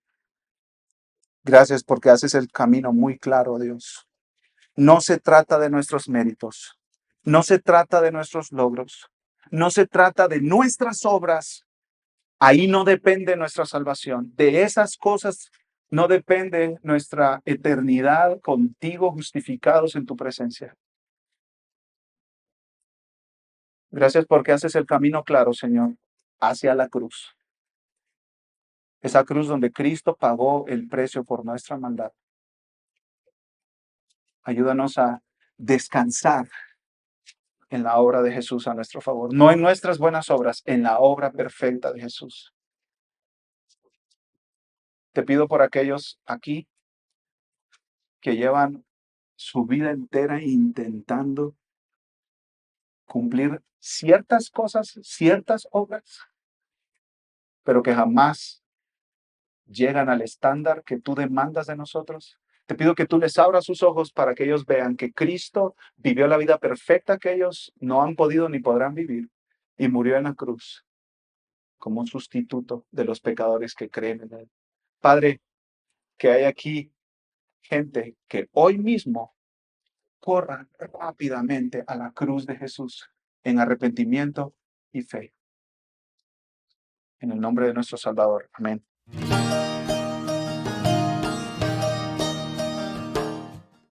gracias porque haces el camino muy claro, Dios. No se trata de nuestros méritos, no se trata de nuestros logros, no se trata de nuestras obras. Ahí no depende nuestra salvación. De esas cosas no depende nuestra eternidad contigo justificados en tu presencia. Gracias porque haces el camino claro, Señor, hacia la cruz. Esa cruz donde Cristo pagó el precio por nuestra maldad. Ayúdanos a descansar en la obra de Jesús a nuestro favor. No en nuestras buenas obras, en la obra perfecta de Jesús. Te pido por aquellos aquí que llevan su vida entera intentando cumplir ciertas cosas, ciertas obras, pero que jamás llegan al estándar que tú demandas de nosotros. Te pido que tú les abras sus ojos para que ellos vean que Cristo vivió la vida perfecta que ellos no han podido ni podrán vivir y murió en la cruz como un sustituto de los pecadores que creen en Él. Padre, que hay aquí gente que hoy mismo corra rápidamente a la cruz de Jesús en arrepentimiento y fe. En el nombre de nuestro Salvador. Amén.